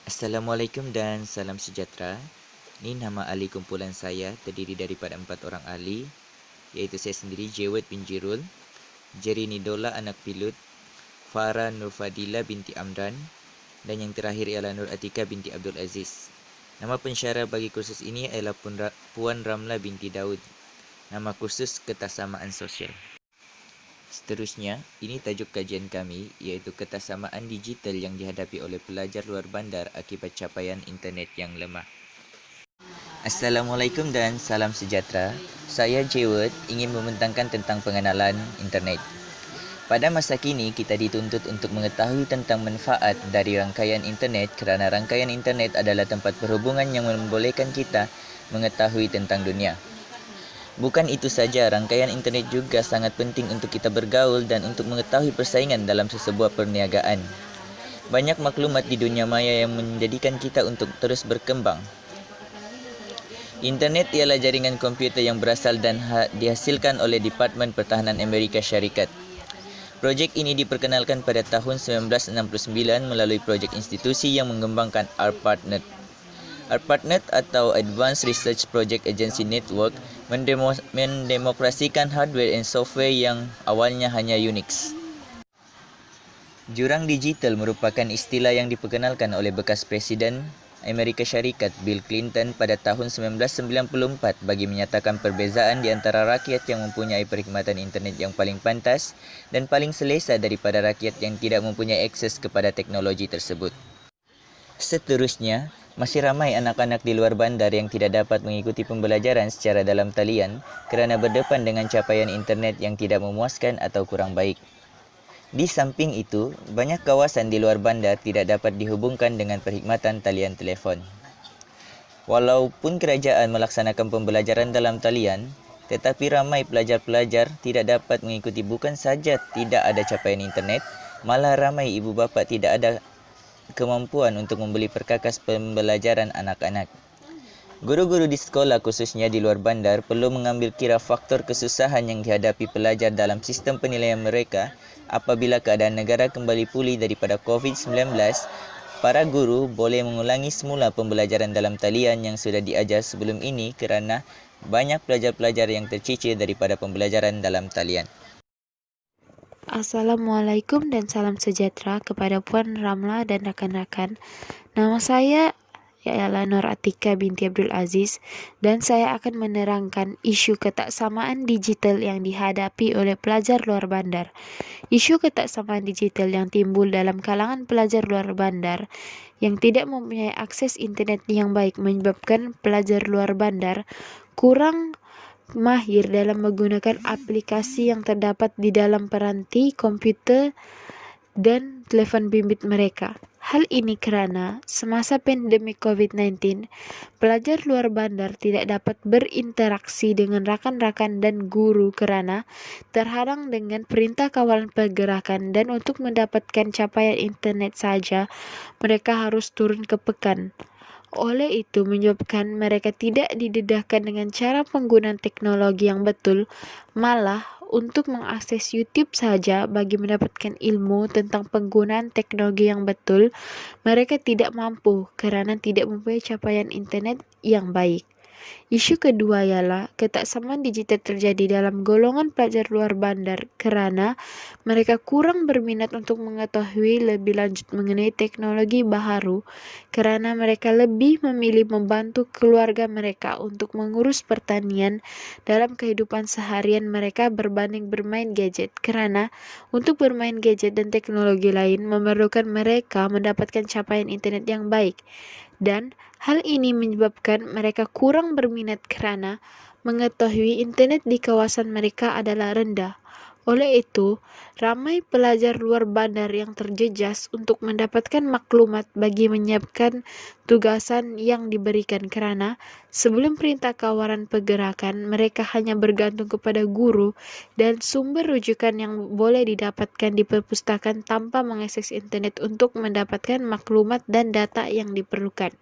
Assalamualaikum dan salam sejahtera. Ini nama ahli kumpulan saya terdiri daripada 4 orang ahli, iaitu saya sendiri Jewet bin Jirul, Jerry Nidola anak pilot, Farah Nurfadila binti Amran dan yang terakhir ialah Nur Atika binti Abdul Aziz. Nama pensyarah bagi kursus ini ialah Puan Ramla binti Daud. Nama kursus Ketaksamaan Sosial. Seterusnya, ini tajuk kajian kami iaitu ketaksamaan digital yang dihadapi oleh pelajar luar bandar akibat capaian internet yang lemah. Assalamualaikum dan salam sejahtera. Saya Jewet ingin membentangkan tentang pengenalan internet. Pada masa kini, kita dituntut untuk mengetahui tentang manfaat dari rangkaian internet kerana rangkaian internet adalah tempat perhubungan yang membolehkan kita mengetahui tentang dunia. Bukan itu saja, rangkaian internet juga sangat penting untuk kita bergaul dan untuk mengetahui persaingan dalam sesebuah perniagaan. Banyak maklumat di dunia maya yang menjadikan kita untuk terus berkembang. Internet ialah jaringan komputer yang berasal dan dihasilkan oleh Departemen Pertahanan Amerika Syarikat. Projek ini diperkenalkan pada tahun 1969 melalui projek institusi yang mengembangkan ARPANET. ARPANET atau Advanced Research Project Agency Network mendemokrasikan hardware dan software yang awalnya hanya Unix. Jurang digital merupakan istilah yang diperkenalkan oleh bekas Presiden Amerika Syarikat Bill Clinton pada tahun 1994 bagi menyatakan perbezaan di antara rakyat yang mempunyai perkhidmatan internet yang paling pantas dan paling selesa daripada rakyat yang tidak mempunyai akses kepada teknologi tersebut. Seterusnya, masih ramai anak-anak di luar bandar yang tidak dapat mengikuti pembelajaran secara dalam talian kerana berdepan dengan capaian internet yang tidak memuaskan atau kurang baik. Di samping itu, banyak kawasan di luar bandar tidak dapat dihubungkan dengan perkhidmatan talian telefon. Walaupun kerajaan melaksanakan pembelajaran dalam talian, tetapi ramai pelajar-pelajar tidak dapat mengikuti bukan saja tidak ada capaian internet, malah ramai ibu bapa tidak ada kemampuan untuk membeli perkakas pembelajaran anak-anak. Guru-guru di sekolah khususnya di luar bandar perlu mengambil kira faktor kesusahan yang dihadapi pelajar dalam sistem penilaian mereka apabila keadaan negara kembali pulih daripada COVID-19. Para guru boleh mengulangi semula pembelajaran dalam talian yang sudah diajar sebelum ini kerana banyak pelajar-pelajar yang tercicir daripada pembelajaran dalam talian. Assalamualaikum dan salam sejahtera kepada Puan Ramla dan rakan-rakan. Nama saya ialah Nur Atika binti Abdul Aziz dan saya akan menerangkan isu ketaksamaan digital yang dihadapi oleh pelajar luar bandar. Isu ketaksamaan digital yang timbul dalam kalangan pelajar luar bandar yang tidak mempunyai akses internet yang baik menyebabkan pelajar luar bandar kurang mahir dalam menggunakan aplikasi yang terdapat di dalam peranti komputer dan telefon bimbit mereka. Hal ini kerana semasa pandemik COVID-19, pelajar luar bandar tidak dapat berinteraksi dengan rakan-rakan dan guru kerana terhadang dengan perintah kawalan pergerakan dan untuk mendapatkan capaian internet saja, mereka harus turun ke pekan. Oleh itu menyebabkan mereka tidak didedahkan dengan cara penggunaan teknologi yang betul, malah untuk mengakses YouTube saja bagi mendapatkan ilmu tentang penggunaan teknologi yang betul, mereka tidak mampu kerana tidak mempunyai capaian internet yang baik. Isu kedua ialah ketaksamaan digital terjadi dalam golongan pelajar luar bandar kerana mereka kurang berminat untuk mengetahui lebih lanjut mengenai teknologi baharu kerana mereka lebih memilih membantu keluarga mereka untuk mengurus pertanian dalam kehidupan seharian mereka berbanding bermain gadget kerana untuk bermain gadget dan teknologi lain memerlukan mereka mendapatkan capaian internet yang baik. Dan hal ini menyebabkan mereka kurang berminat kerana mengetahui internet di kawasan mereka adalah rendah. Oleh itu, ramai pelajar luar bandar yang terjejas untuk mendapatkan maklumat bagi menyiapkan tugasan yang diberikan kerana sebelum perintah kawalan pergerakan, mereka hanya bergantung kepada guru dan sumber rujukan yang boleh didapatkan di perpustakaan tanpa mengakses internet untuk mendapatkan maklumat dan data yang diperlukan.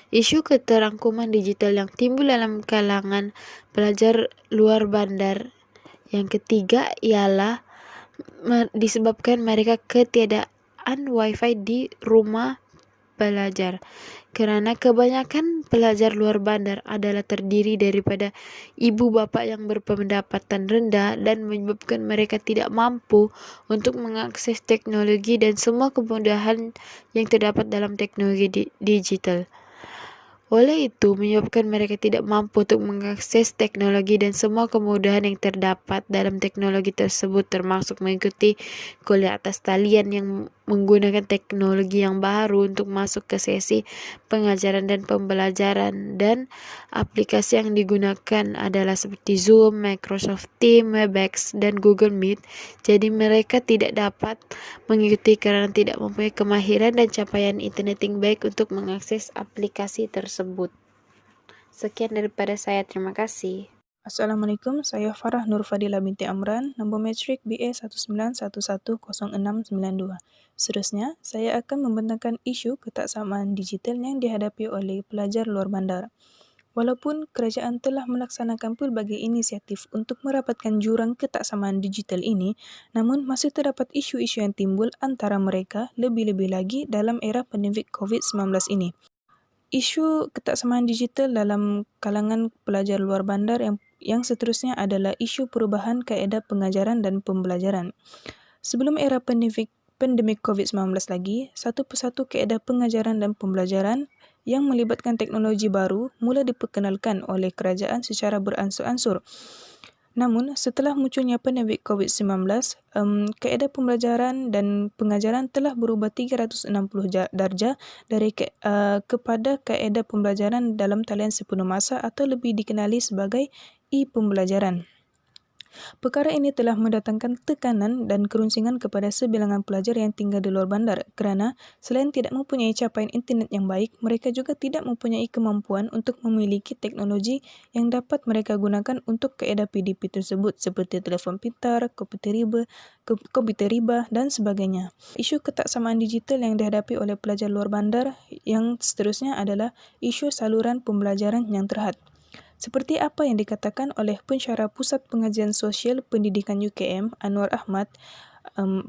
Isu keterangkuman digital yang timbul dalam kalangan pelajar luar bandar yang ketiga ialah disebabkan mereka ketiadaan wifi di rumah pelajar, karena kebanyakan pelajar luar bandar adalah terdiri daripada ibu bapa yang berpendapatan rendah dan menyebabkan mereka tidak mampu untuk mengakses teknologi dan semua kemudahan yang terdapat dalam teknologi digital. Oleh itu, menyebabkan mereka tidak mampu untuk mengakses teknologi dan semua kemudahan yang terdapat dalam teknologi tersebut, termasuk mengikuti kuliah atas talian yang menggunakan teknologi yang baru untuk masuk ke sesi pengajaran dan pembelajaran, dan aplikasi yang digunakan adalah seperti Zoom, Microsoft Teams, Webex, dan Google Meet. Jadi mereka tidak dapat mengikuti karena tidak mempunyai kemahiran dan capaian internet yang baik untuk mengakses aplikasi tersebut. Sekian daripada saya, terima kasih. Assalamualaikum, saya Farah Nur Fadila binti Amran, nombor matrik BA 19110692. Seterusnya, saya akan membentangkan isu ketaksamaan digital yang dihadapi oleh pelajar luar bandar. Walaupun kerajaan telah melaksanakan pelbagai inisiatif untuk merapatkan jurang ketaksamaan digital ini, namun masih terdapat isu-isu yang timbul antara mereka lebih-lebih lagi dalam era pandemik COVID-19 ini. Isu ketaksamaan digital dalam kalangan pelajar luar bandar yang seterusnya adalah isu perubahan kaedah pengajaran dan pembelajaran. Sebelum era pandemik COVID-19 lagi, satu persatu kaedah pengajaran dan pembelajaran yang melibatkan teknologi baru mula diperkenalkan oleh kerajaan secara beransur-ansur. Namun, setelah munculnya pandemik COVID-19, kaedah pembelajaran dan pengajaran telah berubah 360 darjah kepada kaedah pembelajaran dalam talian sepenuh masa atau lebih dikenali sebagai e-pembelajaran. Perkara ini telah mendatangkan tekanan dan kerunsingan kepada sebilangan pelajar yang tinggal di luar bandar kerana selain tidak mempunyai capaian internet yang baik, mereka juga tidak mempunyai kemampuan untuk memiliki teknologi yang dapat mereka gunakan untuk kaedah PDP tersebut seperti telefon pintar, komputer riba dan sebagainya. Isu ketaksamaan digital yang dihadapi oleh pelajar luar bandar yang seterusnya adalah isu saluran pembelajaran yang terhad. Seperti apa yang dikatakan oleh pensyarah Pusat Pengajian Sosial Pendidikan UKM, Anwar Ahmad,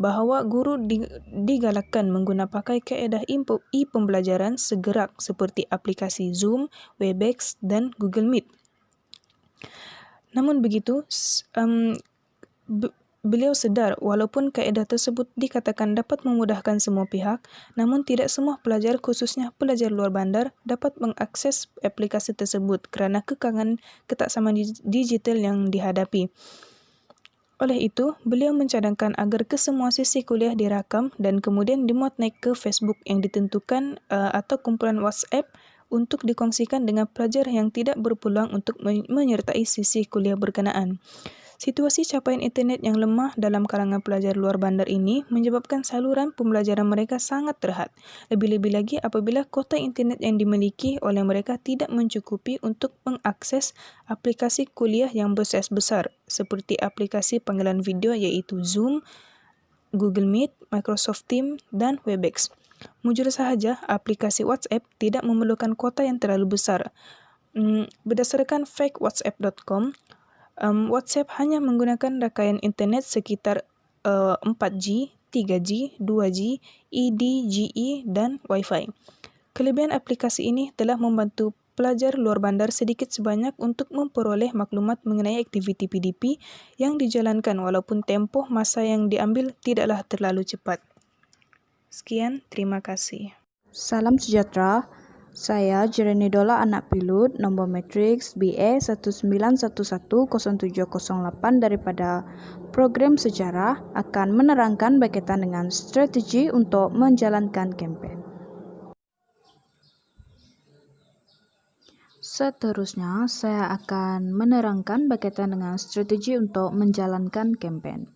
bahawa guru digalakkan pakai kaedah e-pembelajaran segerak seperti aplikasi Zoom, Webex dan Google Meet. Namun begitu, beliau sedar walaupun kaedah tersebut dikatakan dapat memudahkan semua pihak, namun tidak semua pelajar, khususnya pelajar luar bandar, dapat mengakses aplikasi tersebut kerana kekangan ketaksamaan digital yang dihadapi. Oleh itu, beliau mencadangkan agar kesemua sesi kuliah dirakam dan kemudian dimuat naik ke Facebook yang ditentukan atau kumpulan WhatsApp untuk dikongsikan dengan pelajar yang tidak berpeluang untuk menyertai sesi kuliah berkenaan. Situasi capaian internet yang lemah dalam kalangan pelajar luar bandar ini menyebabkan saluran pembelajaran mereka sangat terhad. Lebih-lebih lagi apabila kuota internet yang dimiliki oleh mereka tidak mencukupi untuk mengakses aplikasi kuliah yang besar seperti aplikasi panggilan video iaitu Zoom, Google Meet, Microsoft Teams dan Webex. Mujur sahaja, aplikasi WhatsApp tidak memerlukan kuota yang terlalu besar. Berdasarkan fakewhatsapp.com, WhatsApp hanya menggunakan rangkaian internet sekitar 4G, 3G, 2G, EDGE dan Wi-Fi. Kelebihan aplikasi ini telah membantu pelajar luar bandar sedikit sebanyak untuk memperoleh maklumat mengenai aktiviti PDP yang dijalankan walaupun tempoh masa yang diambil tidaklah terlalu cepat. Sekian, terima kasih. Salam sejahtera. Saya Jerenidola anak Pilut, nombor matriks BA 19110708 daripada program sejarah akan menerangkan berkaitan dengan strategi untuk menjalankan kempen. Seterusnya, saya akan menerangkan berkaitan dengan strategi untuk menjalankan kempen.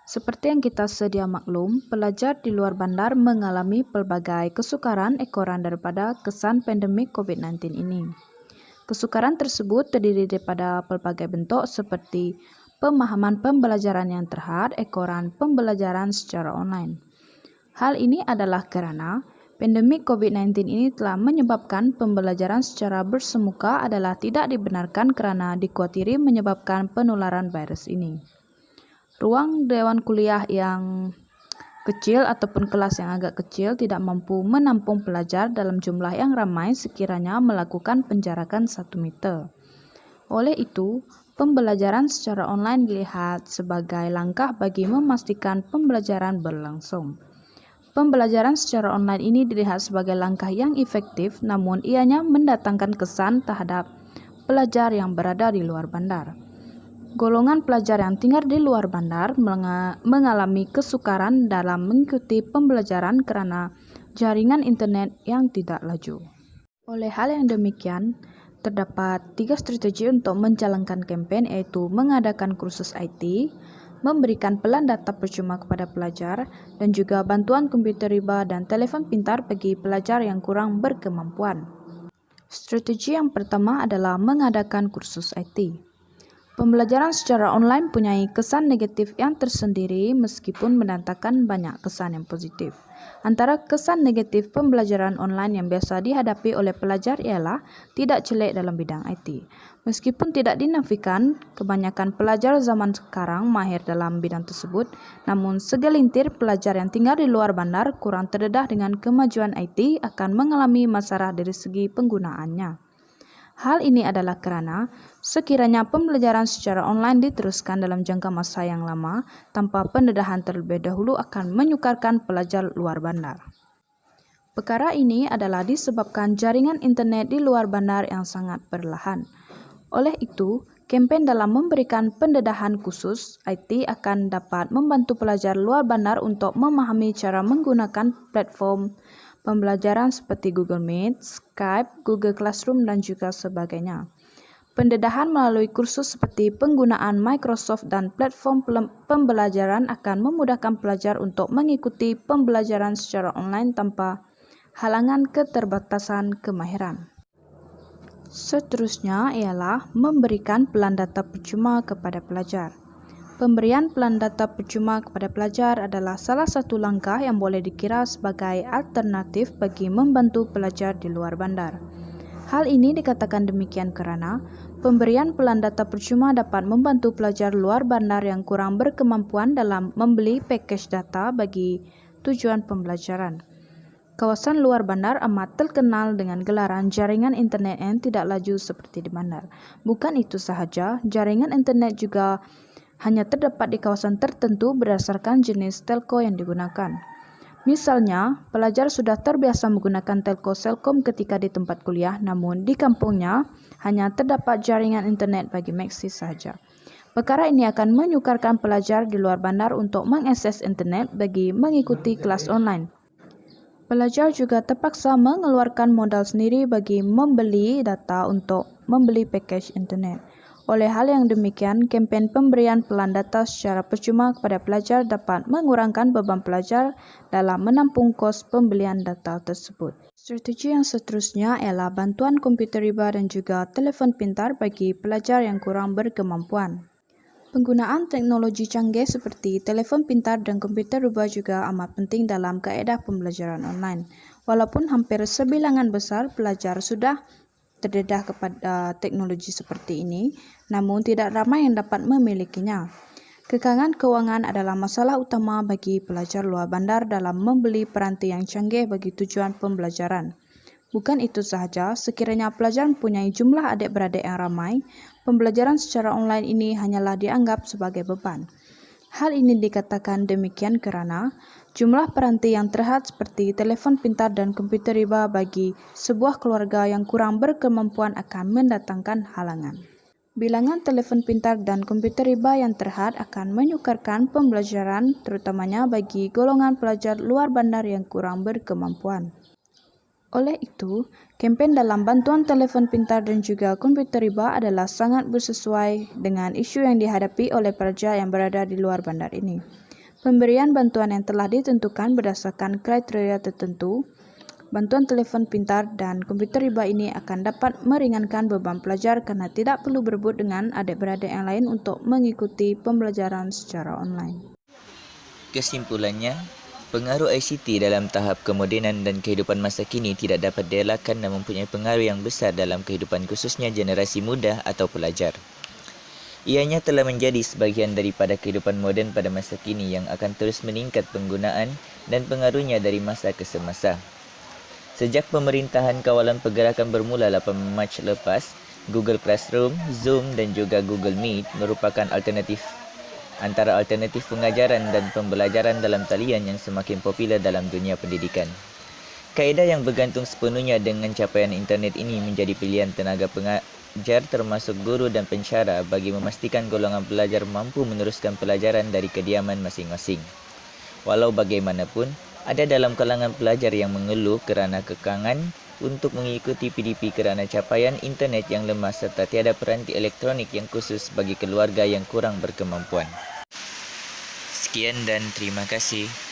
Seperti yang kita sedia maklum, pelajar di luar bandar mengalami pelbagai kesukaran ekoran daripada kesan pandemik COVID-19 ini. Kesukaran tersebut terdiri daripada pelbagai bentuk seperti pemahaman pembelajaran yang terhad, ekoran pembelajaran secara online. Hal ini adalah kerana pandemik COVID-19 ini telah menyebabkan pembelajaran secara bersemuka adalah tidak dibenarkan kerana dikuatiri menyebabkan penularan virus ini. Ruang dewan kuliah yang kecil ataupun kelas yang agak kecil tidak mampu menampung pelajar dalam jumlah yang ramai sekiranya melakukan penjarakan 1 meter. Oleh itu, pembelajaran secara online dilihat sebagai langkah bagi memastikan pembelajaran berlangsung. Pembelajaran secara online ini dilihat sebagai langkah yang efektif, namun ianya mendatangkan kesan terhadap pelajar yang berada di luar bandar. Golongan pelajar yang tinggal di luar bandar mengalami kesukaran dalam mengikuti pembelajaran karena jaringan internet yang tidak laju. Oleh hal yang demikian, terdapat 3 strategi untuk menjalankan kampanye, yaitu mengadakan kursus IT, memberikan pelan data percuma kepada pelajar, dan juga bantuan komputer riba dan telefon pintar bagi pelajar yang kurang berkemampuan. Strategi yang pertama adalah mengadakan kursus IT. Pembelajaran secara online mempunyai kesan negatif yang tersendiri meskipun mendatangkan banyak kesan yang positif. Antara kesan negatif pembelajaran online yang biasa dihadapi oleh pelajar ialah tidak jelek dalam bidang IT. Meskipun tidak dinafikan, kebanyakan pelajar zaman sekarang mahir dalam bidang tersebut, namun segelintir pelajar yang tinggal di luar bandar kurang terdedah dengan kemajuan IT akan mengalami masalah dari segi penggunaannya. Hal ini adalah karena sekiranya pembelajaran secara online diteruskan dalam jangka masa yang lama tanpa pendedahan terlebih dahulu akan menyukarkan pelajar luar bandar. Perkara ini adalah disebabkan jaringan internet di luar bandar yang sangat perlahan. Oleh itu, kampanye dalam memberikan pendedahan khusus IT akan dapat membantu pelajar luar bandar untuk memahami cara menggunakan platform pembelajaran seperti Google Meet, Skype, Google Classroom, dan juga sebagainya. Pendedahan melalui kursus seperti penggunaan Microsoft dan platform pembelajaran akan memudahkan pelajar untuk mengikuti pembelajaran secara online tanpa halangan keterbatasan kemahiran. Seterusnya ialah memberikan pelan data percuma kepada pelajar. Pemberian pelan data percuma kepada pelajar adalah salah satu langkah yang boleh dikira sebagai alternatif bagi membantu pelajar di luar bandar. Hal ini dikatakan demikian kerana pemberian pelan data percuma dapat membantu pelajar luar bandar yang kurang berkemampuan dalam membeli pakej data bagi tujuan pembelajaran. Kawasan luar bandar amat terkenal dengan gelaran jaringan internet yang tidak laju seperti di bandar. Bukan itu sahaja, jaringan internet juga hanya terdapat di kawasan tertentu berdasarkan jenis telco yang digunakan. Misalnya, pelajar sudah terbiasa menggunakan telco Selcom ketika di tempat kuliah, namun di kampungnya hanya terdapat jaringan internet bagi Maxis sahaja. Perkara ini akan menyukarkan pelajar di luar bandar untuk mengakses internet bagi mengikuti kelas online. Pelajar juga terpaksa mengeluarkan modal sendiri bagi membeli data untuk membeli pakej internet. Oleh hal yang demikian, kampanye pemberian pelan data secara percuma kepada pelajar dapat mengurangkan beban pelajar dalam menampung kos pembelian data tersebut. Strategi yang seterusnya ialah bantuan komputer riba dan juga telefon pintar bagi pelajar yang kurang berkemampuan. Penggunaan teknologi canggih seperti telefon pintar dan komputer riba juga amat penting dalam kaedah pembelajaran online. Walaupun hampir sebilangan besar pelajar sudah terdedah kepada teknologi seperti ini, namun tidak ramai yang dapat memilikinya. Kekangan keuangan adalah masalah utama bagi pelajar luar bandar dalam membeli peranti yang canggih bagi tujuan pembelajaran. Bukan itu sahaja, sekiranya pelajar mempunyai jumlah adik-beradik yang ramai, pembelajaran secara online ini hanyalah dianggap sebagai beban. Hal ini dikatakan demikian kerana jumlah peranti yang terhad seperti telefon pintar dan komputer riba bagi sebuah keluarga yang kurang berkemampuan akan mendatangkan halangan. Bilangan telefon pintar dan komputer riba yang terhad akan menyukarkan pembelajaran terutamanya bagi golongan pelajar luar bandar yang kurang berkemampuan. Oleh itu, kampanye dalam bantuan telefon pintar dan juga komputer riba adalah sangat bersesuai dengan isu yang dihadapi oleh pelajar yang berada di luar bandar ini. Pemberian bantuan yang telah ditentukan berdasarkan kriteria tertentu, bantuan telefon pintar dan komputer riba ini akan dapat meringankan beban pelajar karena tidak perlu berebut dengan adik-beradik yang lain untuk mengikuti pembelajaran secara online. Kesimpulannya, pengaruh ICT dalam tahap kemodenan dan kehidupan masa kini tidak dapat dielakkan dan mempunyai pengaruh yang besar dalam kehidupan khususnya generasi muda atau pelajar. Ianya telah menjadi sebahagian daripada kehidupan moden pada masa kini yang akan terus meningkat penggunaan dan pengaruhnya dari masa ke semasa. Sejak pemerintahan kawalan pergerakan bermula 8 Mac lepas, Google Classroom, Zoom dan juga Google Meet merupakan antara alternatif pengajaran dan pembelajaran dalam talian yang semakin popular dalam dunia pendidikan. Kaedah yang bergantung sepenuhnya dengan capaian internet ini menjadi pilihan tenaga pengajar termasuk guru dan pensyarah bagi memastikan golongan pelajar mampu meneruskan pelajaran dari kediaman masing-masing. Walau bagaimanapun, ada dalam kalangan pelajar yang mengeluh kerana kekangan untuk mengikuti PDP kerana capaian internet yang lemah serta tiada peranti elektronik yang khusus bagi keluarga yang kurang berkemampuan. Sekian dan terima kasih.